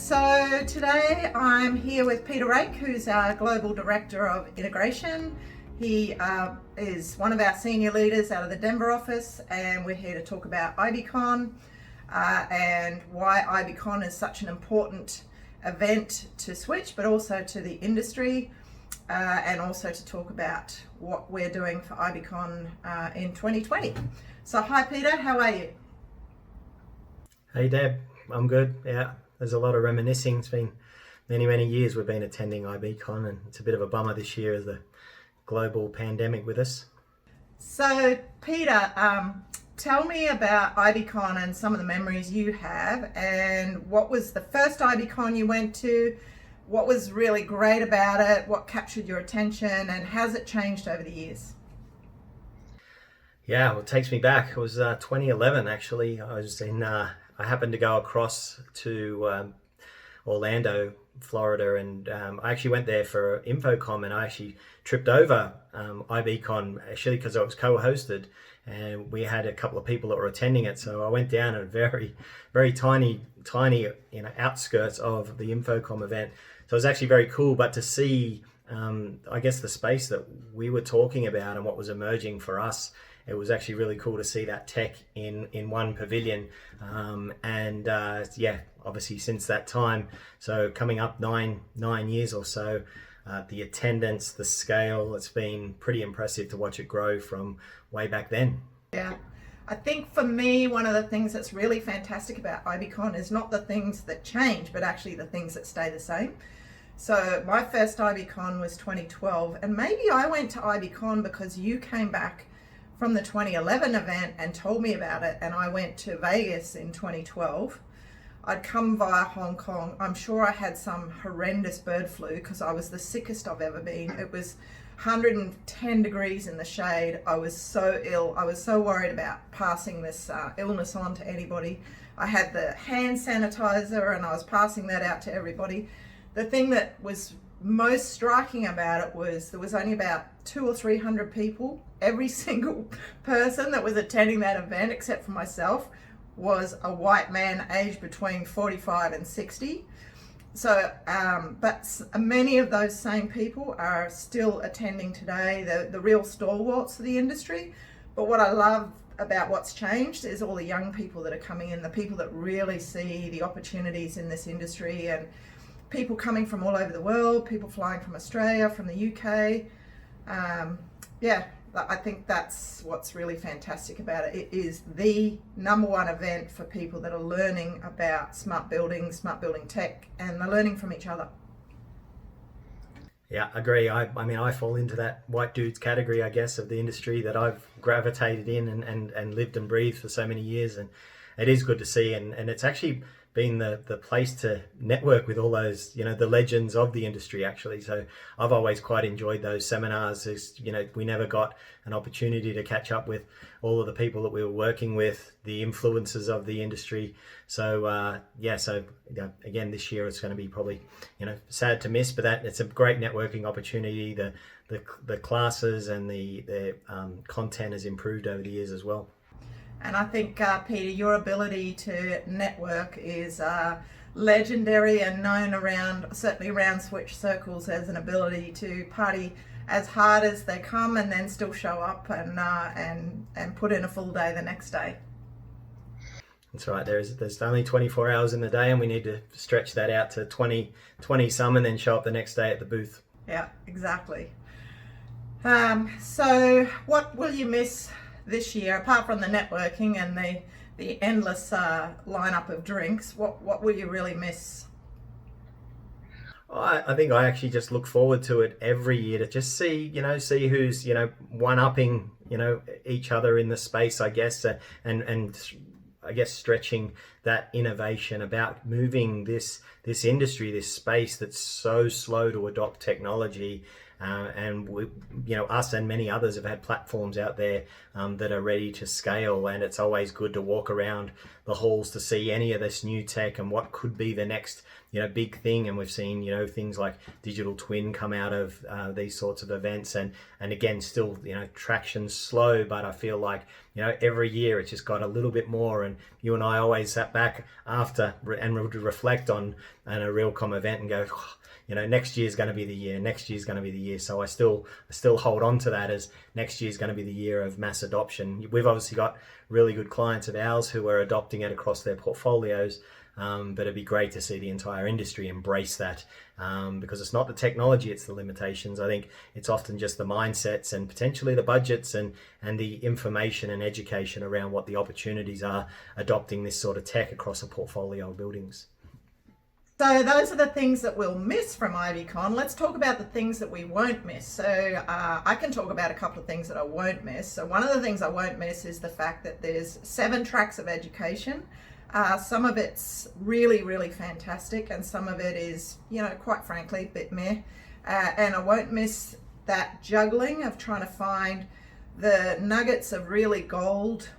So today I'm here with Peter Rake, who's our Global Director of Integration. He is one of our senior leaders out of the Denver office, and we're here to talk about IBcon and why IBcon is such an important event to Switch, but also to the industry, and also to talk about what we're doing for IBcon in 2020. So hi Peter, how are you? Hey Deb, I'm good. Yeah, there's a lot of reminiscing. It's been many years we've been attending IBcon, and it's a bit of a bummer this year as the global pandemic with us. So Peter, tell me about IBcon and some of the memories you have, and what was the first IBcon you went to? What was really great about it? What captured your attention, and how's it changed over the years? Yeah, well, it takes me back. It was 2011 actually. I happened to go across to Orlando, Florida, and I actually went there for InfoComm, and I actually tripped over IBcon actually because it was co-hosted, and we had a couple of people that were attending it. So I went down at a very tiny outskirts of the InfoComm event. So it was actually very cool, but to see I guess the space that we were talking about and what was emerging for us, it was actually really cool to see that tech in one pavilion. Yeah, obviously since that time, so coming up nine years or so, the attendance, the scale, it's been pretty impressive to watch it grow from way back then. Yeah, I think for me, one of the things that's really fantastic about IBcon is not the things that change, but actually the things that stay the same. So my first IBcon was 2012, and maybe I went to IBcon because you came back from the 2011 event and told me about it, and I went to Vegas in 2012. I'd come via Hong Kong. I'm sure I had some horrendous bird flu because I was the sickest I've ever been. It was 110 degrees in the shade. I was so ill. I was so worried about passing this illness on to anybody. I had the hand sanitizer and I was passing that out to everybody. The thing that was most striking about it was there was only about 200 or 300 people. Every single person that was attending that event, except for myself, was a white man aged between 45 and 60. So, but many of those same people are still attending today, the real stalwarts of the industry. But what I love about what's changed is all the young people that are coming in, the people that really see the opportunities in this industry, and people coming from all over the world, people flying from Australia, from the UK. Yeah, I think that's what's really fantastic about it. It is the number one event for people that are learning about smart building tech, and they're learning from each other. Yeah, I agree. I mean, I fall into that white dudes category, I guess, of the industry that I've gravitated in and lived and breathed for so many years. And it is good to see. And it's actually been the place to network with all those, the legends of the industry, actually. So I've always quite enjoyed those seminars. We never got an opportunity to catch up with all of the people that we were working with, the influencers of the industry. So again, this year it's going to be probably, sad to miss, but it's a great networking opportunity. The classes and the content has improved over the years as well. And I think, Peter, your ability to network is legendary and known certainly around Switch circles, as an ability to party as hard as they come and then still show up and put in a full day the next day. That's right. There's only 24 hours in the day, and we need to stretch that out to 20 some, and then show up the next day at the booth. Yeah, exactly. So what will you miss this year, apart from the networking and the endless lineup of drinks? What will you really miss? I think I actually just look forward to it every year to just see who's one-upping each other in the space, I guess, and I guess stretching that innovation about moving this industry, this space that's so slow to adopt technology. And we, us and many others have had platforms out there that are ready to scale, and it's always good to walk around the halls to see any of this new tech and what could be the next big thing, and we've seen things like digital twin come out of these sorts of events, and again, still traction's slow, but I feel like every year it's just got a little bit more. And you and I always sat back after and would reflect on a Realcomm event and go, next year's going to be the year. Next year's going to be the year. So I still hold on to that as next year's going to be the year of mass adoption. We've obviously got really good clients of ours who are adopting it across their portfolios. But it'd be great to see the entire industry embrace that, because it's not the technology, it's the limitations. I think it's often just the mindsets and potentially the budgets and the information and education around what the opportunities are adopting this sort of tech across a portfolio of buildings. So those are the things that we'll miss from IBcon. Let's talk about the things that we won't miss. So I can talk about a couple of things that I won't miss. So one of the things I won't miss is the fact that there's 7 tracks of education. Some of it's really, really fantastic, and some of it is, quite frankly, a bit meh. And I won't miss that juggling of trying to find the nuggets of really gold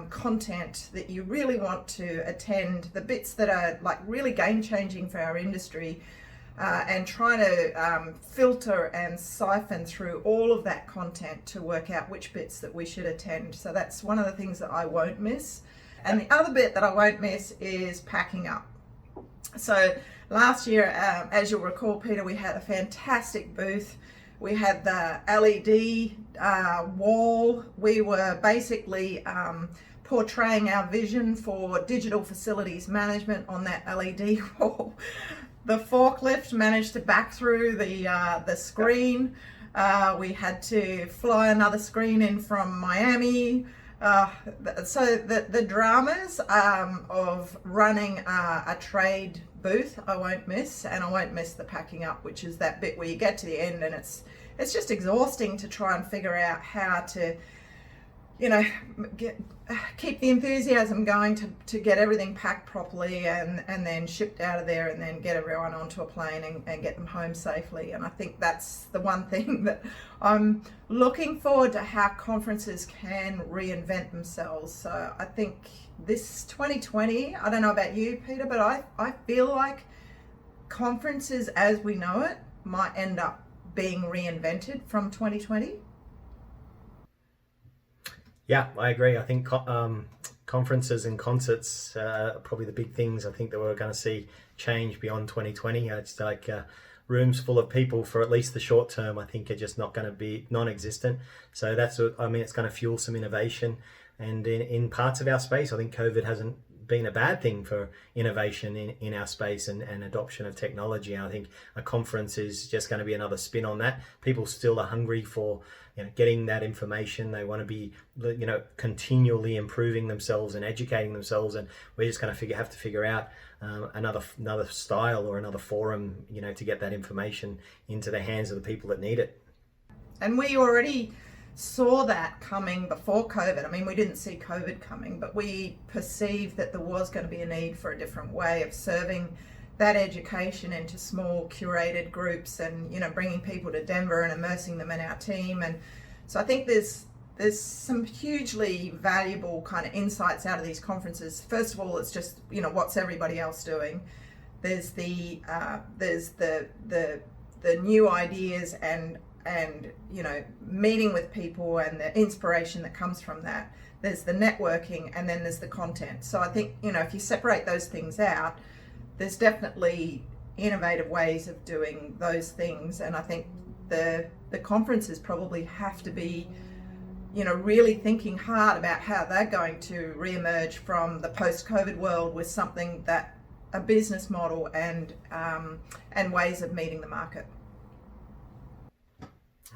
content that you really want to attend, the bits that are like really game-changing for our industry, and trying to filter and siphon through all of that content to work out which bits that we should attend. So that's one of the things that I won't miss. And the other bit that I won't miss is packing up. So last year, as you'll recall, Peter, we had a fantastic booth. We had the LED wall. We were basically portraying our vision for digital facilities management on that LED wall. The forklift managed to back through the screen. We had to fly another screen in from Miami. So the dramas of running a trade booth I won't miss, and I won't miss the packing up, which is that bit where you get to the end and it's just exhausting to try and figure out how to keep the enthusiasm going to get everything packed properly and then shipped out of there, and then get everyone onto a plane and get them home safely. And I think that's the one thing that I'm looking forward to, how conferences can reinvent themselves. So I think this 2020, I don't know about you, Peter, but I feel like conferences as we know it might end up being reinvented from 2020. Yeah, I agree. I think conferences and concerts are probably the big things I think that we're going to see change beyond 2020. It's like rooms full of people for at least the short term, I think, are just not going to be non-existent. So that's what I mean. It's going to fuel some innovation. And in parts of our space, I think COVID hasn't been a bad thing for innovation in our space and adoption of technology. And I think a conference is just going to be another spin on that. People still are hungry for getting that information. They want to be continually improving themselves and educating themselves, and we're just going to have to figure out another style or another forum to get that information into the hands of the people that need it. And we already saw that coming before COVID. I mean, we didn't see COVID coming, but we perceived that there was going to be a need for a different way of serving that education into small curated groups, and bringing people to Denver and immersing them in our team. And so I think there's some hugely valuable kind of insights out of these conferences. First of all, it's just what's everybody else doing. There's the new ideas and meeting with people and the inspiration that comes from that. There's the networking, and then there's the content. So I think if you separate those things out, there's definitely innovative ways of doing those things. And I think the conferences probably have to be really thinking hard about how they're going to reemerge from the post-COVID world with something that a business model and ways of meeting the market.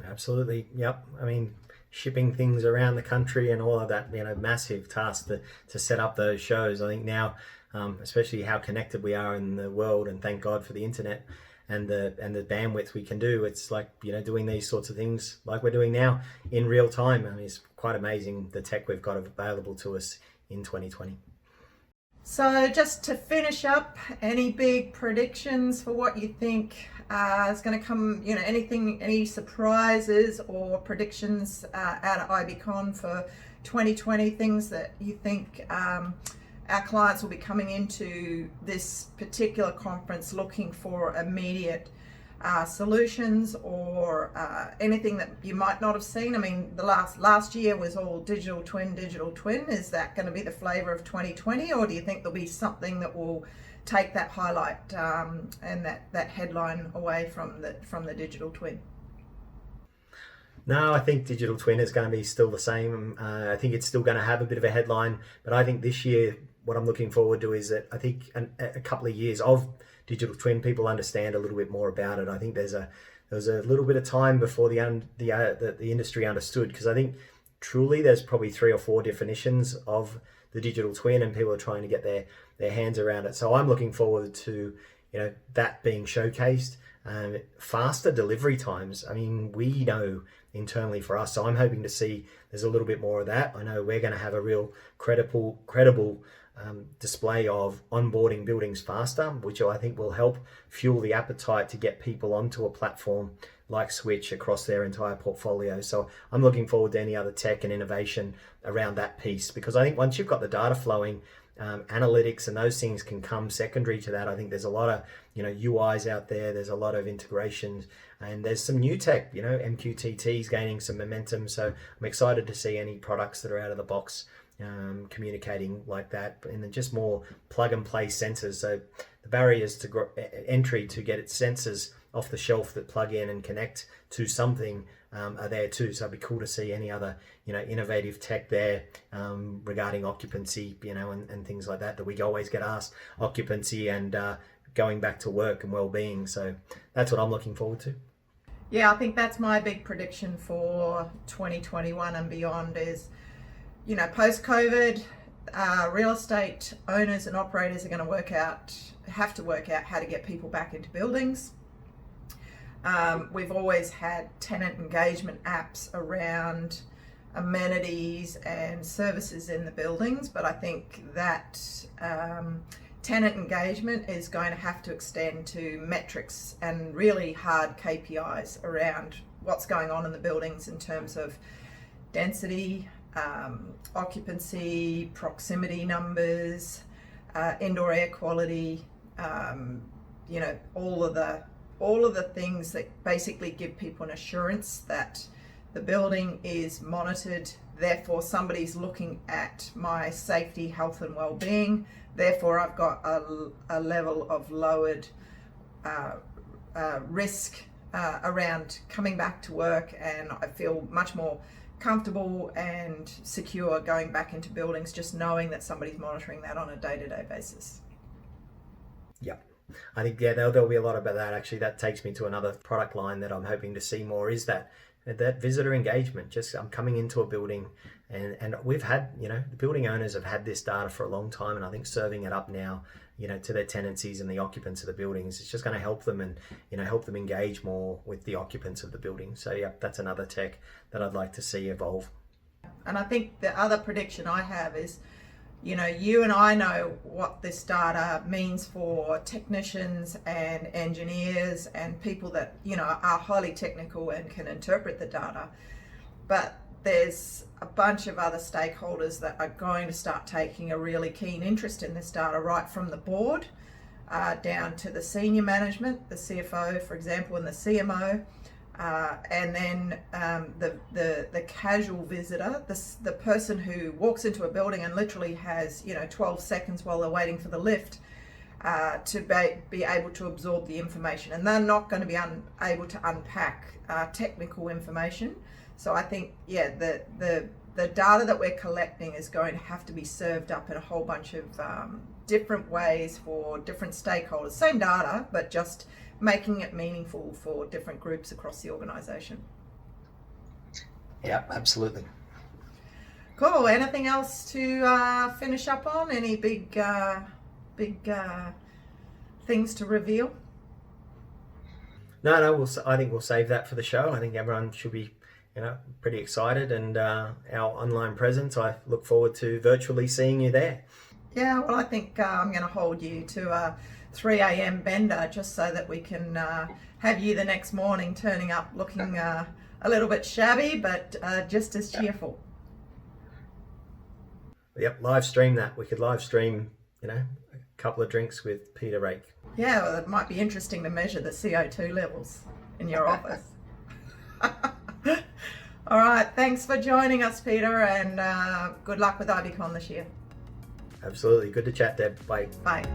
Absolutely. Yep. I mean, shipping things around the country and all of that, massive task to set up those shows. I think now, especially how connected we are in the world, and thank God for the internet and the bandwidth we can do. It's like, doing these sorts of things like we're doing now in real time. I mean, it's quite amazing the tech we've got available to us in 2020. So just to finish up, any big predictions for what you think is going to come, any surprises or predictions out of IBcon for 2020, things that you think our clients will be coming into this particular conference looking for immediate solutions or anything that you might not have seen. I mean, the last year was all digital twin. Is that going to be the flavor of 2020, or do you think there'll be something that will take that highlight and that headline away from the digital twin? No, I think digital twin is going to be still the same. I think it's still going to have a bit of a headline, but I think this year what I'm looking forward to is that I think a couple of years of digital twin, people understand a little bit more about it. I think there was a little bit of time before the industry understood, because I think truly there's probably 3 or 4 definitions of the digital twin, and people are trying to get their hands around it. So I'm looking forward to that being showcased. Faster delivery times. I mean, we know internally for us, so I'm hoping to see there's a little bit more of that. I know we're going to have a real credible display of onboarding buildings faster, which I think will help fuel the appetite to get people onto a platform like Switch across their entire portfolio. So I'm looking forward to any other tech and innovation around that piece, because I think once you've got the data flowing, analytics and those things can come secondary to that. I think there's a lot of UIs out there, there's a lot of integrations, and there's some new tech. MQTT is gaining some momentum, so I'm excited to see any products that are out of the box communicating like that, and then just more plug and play sensors. So the barriers to entry to get its sensors off the shelf that plug in and connect to something are there too. So it'd be cool to see any other innovative tech there regarding occupancy, and things like that we always get asked, occupancy and going back to work and well-being. So that's what I'm looking forward to. Yeah, I think that's my big prediction for 2021 and beyond is, post-COVID, real estate owners and operators are going to have to work out how to get people back into buildings. We've always had tenant engagement apps around amenities and services in the buildings, but I think that tenant engagement is going to have to extend to metrics and really hard KPIs around what's going on in the buildings in terms of density, occupancy, proximity numbers, indoor air quality, all of the things that basically give people an assurance that the building is monitored, therefore somebody's looking at my safety, health and well-being, therefore I've got a level of lowered risk around coming back to work, and I feel much more comfortable and secure going back into buildings, just knowing that somebody's monitoring that on a day-to-day basis. Yeah. I think, there'll be a lot about that. Actually, that takes me to another product line that I'm hoping to see more, is that visitor engagement. Just I'm coming into a building and we've had, the building owners have had this data for a long time, and I think serving it up now, to their tenancies and the occupants of the buildings, it's just going to help them and, help them engage more with the occupants of the building. So yeah, that's another tech that I'd like to see evolve. And I think the other prediction I have is, you and I know what this data means for technicians and engineers and people that, are highly technical and can interpret the data. But there's a bunch of other stakeholders that are going to start taking a really keen interest in this data, right from the board down to the senior management, the CFO, for example, and the CMO. And then the casual visitor, the person who walks into a building and literally has 12 seconds while they're waiting for the lift to be able to absorb the information, and they're not going to be able to unpack technical information. So I think the data that we're collecting is going to have to be served up in a whole bunch of different ways for different stakeholders. Same data, but just making it meaningful for different groups across the organization. Yeah, absolutely. Cool. Anything else to finish up on? Any big things to reveal? No. I think we'll save that for the show. I think everyone should be, pretty excited, and our online presence, I look forward to virtually seeing you there. Yeah. Well, I think I'm going to hold you to a 3 a.m. bender just so that we can have you the next morning turning up looking a little bit shabby, but just as cheerful. Yep, live stream that. We could live stream, a couple of drinks with Peter Rake. Yeah, well, it might be interesting to measure the CO2 levels in your office. All right, thanks for joining us, Peter, and good luck with IBcon this year. Absolutely. Good to chat, Deb. Bye. Bye.